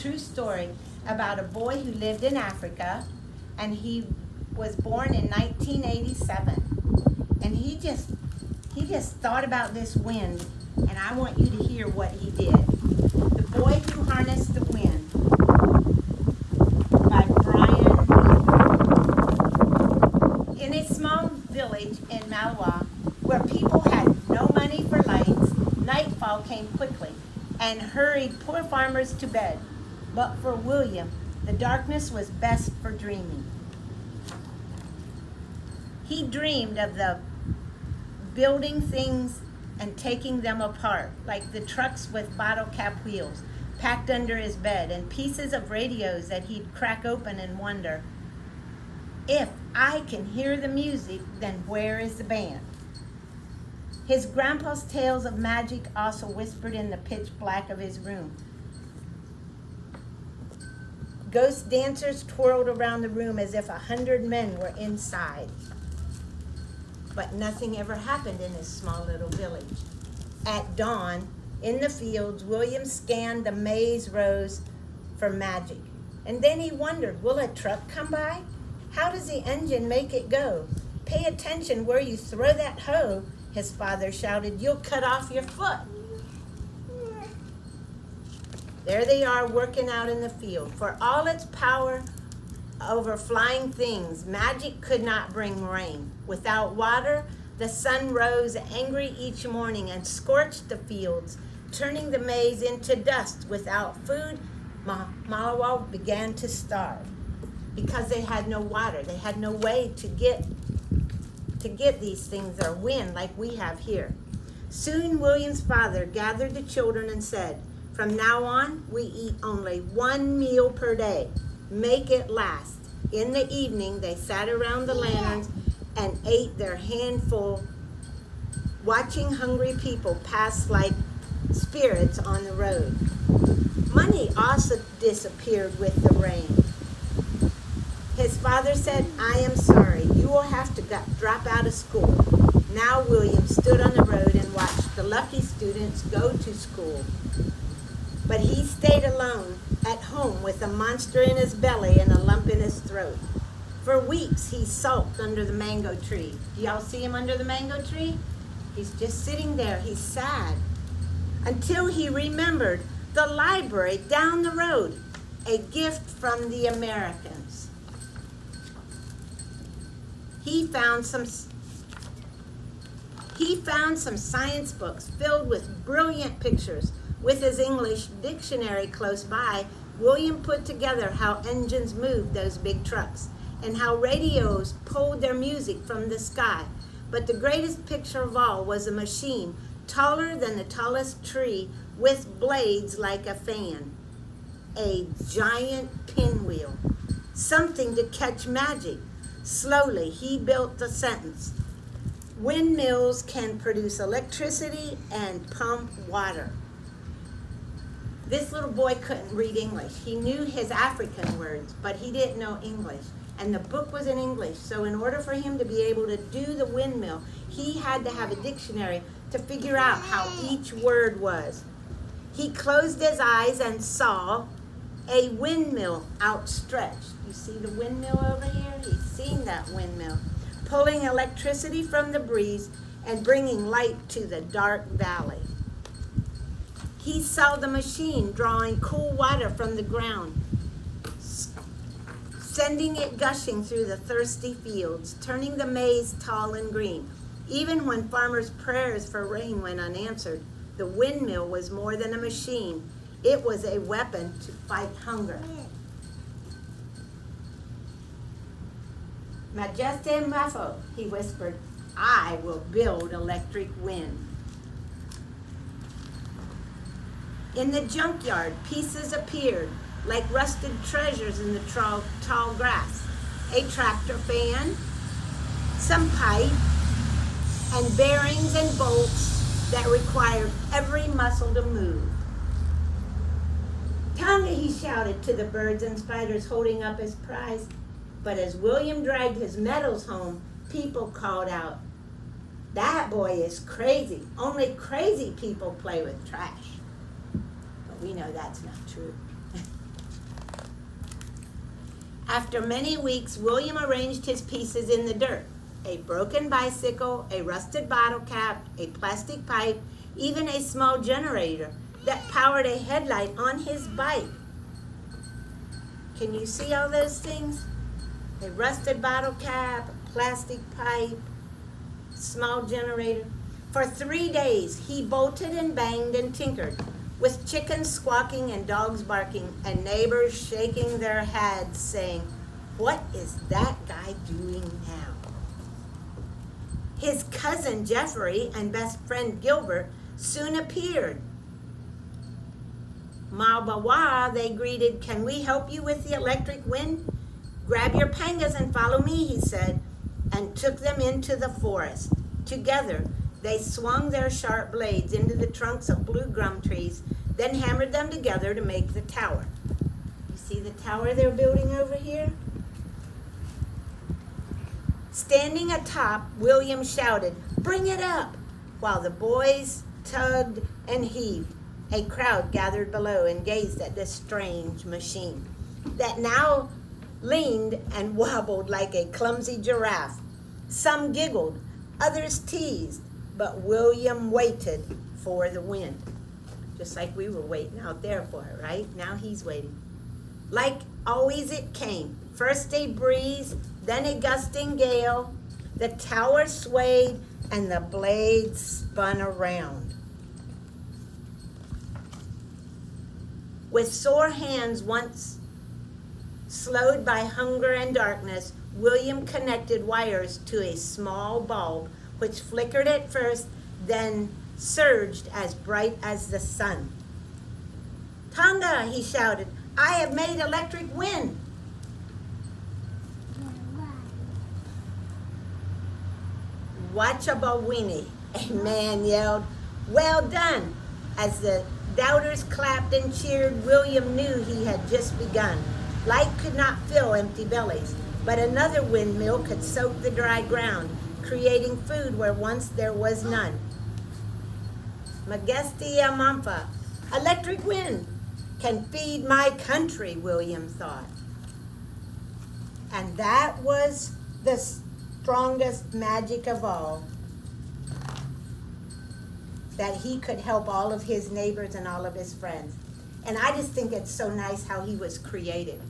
true story about a boy who lived in Africa, and he was born in 1987. And he just thought about this wind, and I want you to hear what he did. The Boy Who Harnessed the Wind by Brian. In a small village in Malawi, where people had no money for lights, nightfall came quickly and hurried poor farmers to bed. But for William, the darkness was best for dreaming. He dreamed of the building things and taking them apart, like the trucks with bottle cap wheels packed under his bed, and pieces of radios that he'd crack open and wonder, if I can hear the music, then where is the band? His grandpa's tales of magic also whispered in the pitch black of his room. Ghost dancers twirled around the room as if 100 men were inside. But nothing ever happened in his small little village. At dawn, in the fields, William scanned the maize rows for magic. And then he wondered, will a truck come by? How does the engine make it go? Pay attention where you throw that hoe, his father shouted. You'll cut off your foot. There they are working out in the field. For all its power over flying things, magic could not bring rain. Without water, the sun rose angry each morning and scorched the fields, turning the maize into dust. Without food, Malawi began to starve because they had no water. They had no way to get these things, or wind like we have here. Soon William's father gathered the children and said, from now on, we eat only 1 meal per day. Make it last. In the evening, they sat around the lanterns and ate their handful, watching hungry people pass like spirits on the road. Money also disappeared with the rain. His father said, I am sorry. You will have to drop out of school. Now William stood on the road and watched the lucky students go to school. But he stayed alone at home with a monster in his belly and a lump in his throat. For weeks he sulked under the mango tree. Do y'all see him under the mango tree? He's just sitting there. He's sad. Until he remembered the library down the road, a gift from the Americans. He found some science books filled with brilliant pictures. With his English dictionary close by, William put together how engines moved those big trucks and how radios pulled their music from the sky. But the greatest picture of all was a machine taller than the tallest tree with blades like a fan. A giant pinwheel, something to catch magic. Slowly, he built the sentence, windmills can produce electricity and pump water. This little boy couldn't read English. He knew his African words, but he didn't know English. And the book was in English, so in order for him to be able to do the windmill, he had to have a dictionary to figure out how each word was. He closed his eyes and saw a windmill outstretched. You see the windmill over here? He's seen that windmill, pulling electricity from the breeze and bringing light to the dark valley. He saw the machine drawing cool water from the ground, sending it gushing through the thirsty fields, turning the maize tall and green. Even when farmers' prayers for rain went unanswered, the windmill was more than a machine. It was a weapon to fight hunger. Majeste Mafo, he whispered, I will build electric wind. In the junkyard, pieces appeared like rusted treasures in the tall grass. A tractor fan, some pipe, and bearings and bolts that required every muscle to move. Tonga, he shouted to the birds and spiders holding up his prize. But as William dragged his metals home, people called out, that boy is crazy. Only crazy people play with trash. We know that's not true. After many weeks, William arranged his pieces in the dirt. A broken bicycle, a rusted bottle cap, a plastic pipe, even a small generator that powered a headlight on his bike. Can you see all those things? A rusted bottle cap, a plastic pipe, small generator. For 3 days, he bolted and banged and tinkered, with chickens squawking and dogs barking and neighbors shaking their heads saying, "What is that guy doing now?" His cousin Jeffrey and best friend Gilbert soon appeared. Malbawa, they greeted, "Can we help you with the electric wind? Grab your pangas and follow me," he said, and took them into the forest. Together, they swung their sharp blades into the trunks of blue gum trees, then hammered them together to make the tower. You see the tower they're building over here? Standing atop, William shouted, "Bring it up!" while the boys tugged and heaved. A crowd gathered below and gazed at this strange machine that now leaned and wobbled like a clumsy giraffe. Some giggled, others teased, but William waited for the wind. Just like we were waiting out there for it, right? Now he's waiting. Like always it came. First a breeze, then a gusting gale. The tower swayed and the blades spun around. With sore hands once slowed by hunger and darkness, William connected wires to a small bulb which flickered at first, then surged as bright as the sun. "Tonga," he shouted, "I have made electric wind." "Wachabawini," a man yelled. "Well done." As the doubters clapped and cheered, William knew he had just begun. Light could not fill empty bellies, but another windmill could soak the dry ground, creating food where once there was none. Magesti Amamfa, electric wind, can feed my country, William thought. And that was the strongest magic of all, that he could help all of his neighbors and all of his friends. And I just think it's so nice how he was created.